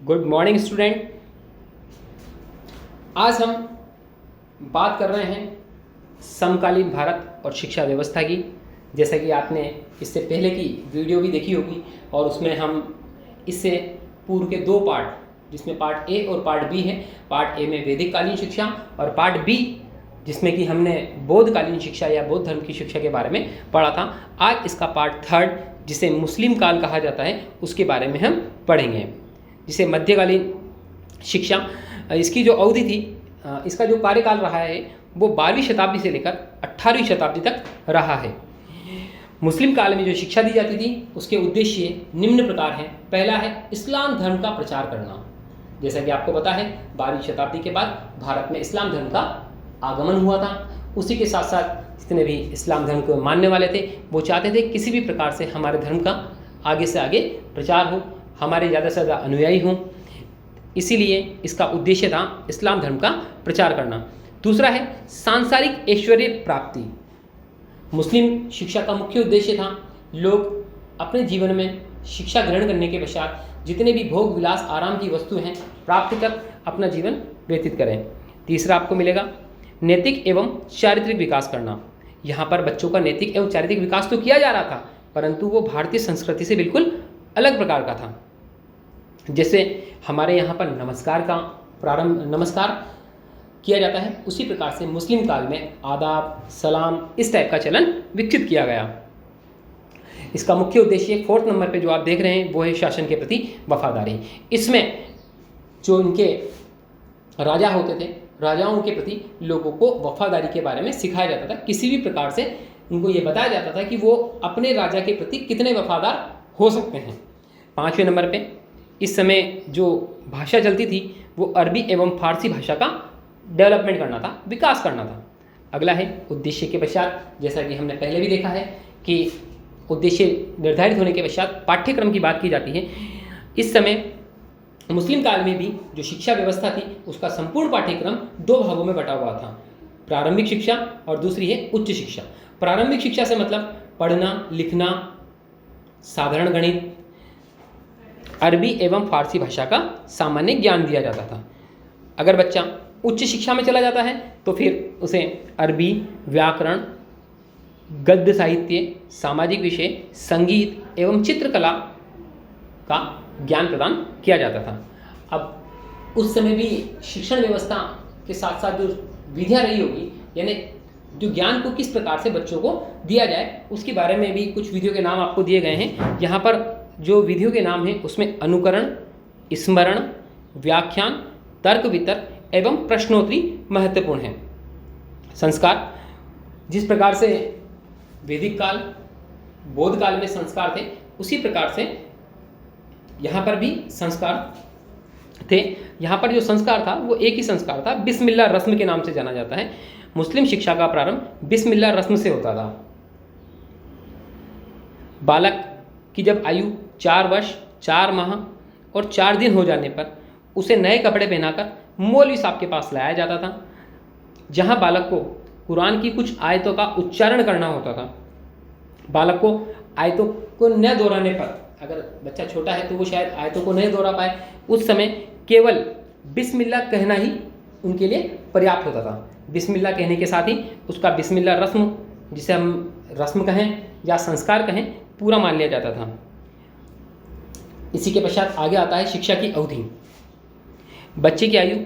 Good morning student. आज हम बात कर रहे हैं समकालीन भारत और शिक्षा व्यवस्था की। जैसा कि आपने इससे पहले की वीडियो भी देखी होगी और उसमें हम इससे पूर्व के दो पार्ट, जिसमें पार्ट ए और पार्ट बी है। पार्ट ए में वैदिक कालीन शिक्षा और पार्ट बी जिसमें कि हमने बौद्धकालीन शिक्षा या बौद्ध धर्म की शिक्षा के बारे में पढ़ा था। आज इसका पार्ट थर्ड, जिसे मुस्लिम काल कहा जाता है, उसके बारे में हम पढ़ेंगे, जिसे मध्यकालीन शिक्षा। इसकी जो अवधि थी, इसका जो कार्यकाल रहा है वो 12वीं शताब्दी से लेकर 18वीं शताब्दी तक रहा है। मुस्लिम काल में जो शिक्षा दी जाती थी उसके उद्देश्य निम्न प्रकार हैं। पहला है इस्लाम धर्म का प्रचार करना। जैसा कि आपको पता है 12वीं शताब्दी के बाद भारत में इस्लाम धर्म का आगमन हुआ था। उसी के साथ साथ जितने भी इस्लाम धर्म को मानने वाले थे वो चाहते थे किसी भी प्रकार से हमारे धर्म का आगे से आगे प्रचार हो, हमारे ज़्यादा से ज़्यादा अनुयायी हों। इसीलिए इसका उद्देश्य था इस्लाम धर्म का प्रचार करना। दूसरा है सांसारिक ऐश्वर्य प्राप्ति। मुस्लिम शिक्षा का मुख्य उद्देश्य था लोग अपने जीवन में शिक्षा ग्रहण करने के पश्चात जितने भी भोग विलास आराम की वस्तु हैं प्राप्त कर अपना जीवन व्यतीत करें। तीसरा आपको मिलेगा नैतिक एवं चारित्रिक विकास करना। यहाँ पर बच्चों का नैतिक एवं चारित्रिक विकास तो किया जा रहा था, परंतु वो भारतीय संस्कृति से बिल्कुल अलग प्रकार का था। जैसे हमारे यहाँ पर नमस्कार किया जाता है, उसी प्रकार से मुस्लिम काल में आदाब, सलाम, इस टाइप का चलन विकसित किया गया। इसका मुख्य उद्देश्य 4th नंबर पे जो आप देख रहे हैं वो है शासन के प्रति वफादारी। इसमें जो इनके राजा होते थे, राजाओं के प्रति लोगों को वफादारी के बारे में सिखाया जाता था। किसी भी प्रकार से उनको ये बताया जाता था कि वो अपने राजा के प्रति कितने वफादार हो सकते हैं। 5वें नंबर पे इस समय जो भाषा चलती थी वो अरबी एवं फारसी भाषा का डेवलपमेंट करना था, विकास करना था। अगला है उद्देश्य के पश्चात। जैसा कि हमने पहले भी देखा है कि उद्देश्य निर्धारित होने के पश्चात पाठ्यक्रम की बात की जाती है। इस समय मुस्लिम काल में भी जो शिक्षा व्यवस्था थी उसका संपूर्ण पाठ्यक्रम 2 भागों में बटा हुआ था, प्रारंभिक शिक्षा और दूसरी है उच्च शिक्षा। प्रारंभिक शिक्षा से मतलब पढ़ना, लिखना, साधारण गणित, अरबी एवं फारसी भाषा का सामान्य ज्ञान दिया जाता था। अगर बच्चा उच्च शिक्षा में चला जाता है तो फिर उसे अरबी, व्याकरण, गद्य साहित्य, सामाजिक विषय, संगीत एवं चित्रकला का ज्ञान प्रदान किया जाता था। अब उस समय भी शिक्षण व्यवस्था के साथ साथ जो विधियाँ रही होगी, यानी जो ज्ञान को किस प्रकार से बच्चों को दिया जाए, उसके बारे में भी कुछ विधियों के नाम आपको दिए गए हैं। यहाँ पर जो विधियों के नाम हैं उसमें अनुकरण, स्मरण, व्याख्यान, तर्क वितर्क एवं प्रश्नोत्तरी महत्वपूर्ण है। संस्कार, जिस प्रकार से वैदिक काल, बौद्ध काल में संस्कार थे, उसी प्रकार से यहाँ पर भी संस्कार थे। यहाँ पर जो संस्कार था वो एक ही संस्कार था, बिस्मिल्लाह रस्म के नाम से जाना जाता है। मुस्लिम शिक्षा का प्रारंभ बिस्मिल्लाह रस्म से होता था। बालक की जब आयु 4 वर्ष 4 माह और 4 दिन हो जाने पर उसे नए कपड़े पहनाकर मौलवी साहब के पास लाया जाता था, जहाँ बालक को कुरान की कुछ आयतों का उच्चारण करना होता था। बालक को आयतों को न दोहराने पर, अगर बच्चा छोटा है तो वो शायद आयतों को नहीं दोहरा पाए, उस समय केवल बिस्मिल्लाह कहना ही उनके लिए पर्याप्त होता था। बिस्मिल्लाह कहने के साथ ही उसका बिस्मिल्लाह रस्म, जिसे हम रस्म कहें या संस्कार कहें, पूरा मान लिया जाता था। इसी के पश्चात आगे आता है शिक्षा की अवधि। बच्चे की आयु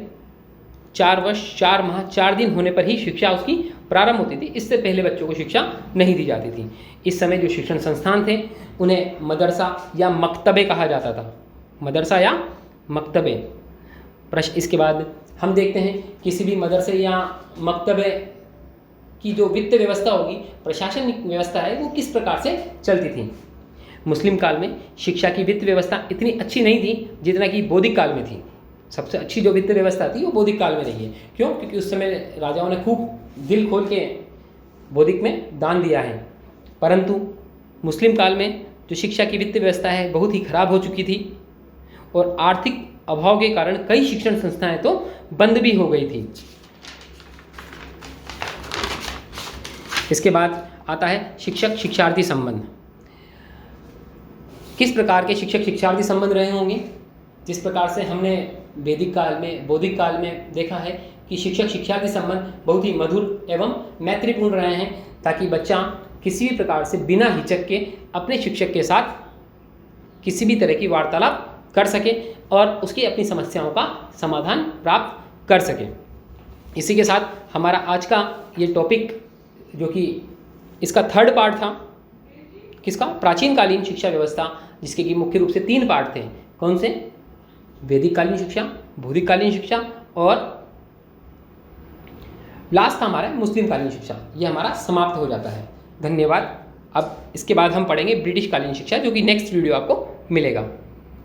4 वर्ष 4 माह 4 दिन होने पर ही शिक्षा उसकी प्रारंभ होती थी। इससे पहले बच्चों को शिक्षा नहीं दी जाती थी। इस समय जो शिक्षण संस्थान थे उन्हें मदरसा या मकतबे कहा जाता था। मदरसा या मकतबे। प्रश्न इसके बाद हम देखते हैं किसी भी मदरसे या मकतबे की जो वित्त व्यवस्था होगी, प्रशासनिक व्यवस्था है, वो किस प्रकार से चलती थी। मुस्लिम काल में शिक्षा की वित्त व्यवस्था इतनी अच्छी नहीं थी जितना कि बौद्धिक काल में थी। सबसे अच्छी जो वित्त व्यवस्था थी वो बौद्धिक काल में नहीं है। क्यों? क्योंकि उस समय राजाओं ने खूब दिल खोल के बौद्धिक में दान दिया है। परंतु मुस्लिम काल में जो शिक्षा की वित्त व्यवस्था है बहुत ही खराब हो चुकी थी और आर्थिक अभाव के कारण कई शिक्षण संस्थाएं तो बंद भी हो गई थी। इसके बाद आता है शिक्षक शिक्षार्थी संबंध। किस प्रकार के शिक्षक शिक्षार्थी संबंध रहे होंगे? जिस प्रकार से हमने वैदिक काल में, बौद्धिक काल में देखा है कि शिक्षक शिक्षार्थी संबंध बहुत ही मधुर एवं मैत्रीपूर्ण रहे हैं, ताकि बच्चा किसी भी प्रकार से बिना हिचक के अपने शिक्षक के साथ किसी भी तरह की वार्तालाप कर सके और उसकी अपनी समस्याओं का समाधान प्राप्त कर सके। इसी के साथ हमारा आज का ये टॉपिक, जो कि इसका थर्ड पार्ट था, किसका, प्राचीन कालीन शिक्षा व्यवस्था, जिसके कि मुख्य रूप से 3 पार्ट थे। कौन से? वैदिक कालीन शिक्षा, बौद्धिक कालीन शिक्षा और लास्ट था हमारा मुस्लिम कालीन शिक्षा। ये हमारा समाप्त हो जाता है। धन्यवाद। अब इसके बाद हम पढ़ेंगे ब्रिटिश कालीन शिक्षा, जो कि नेक्स्ट वीडियो आपको मिलेगा।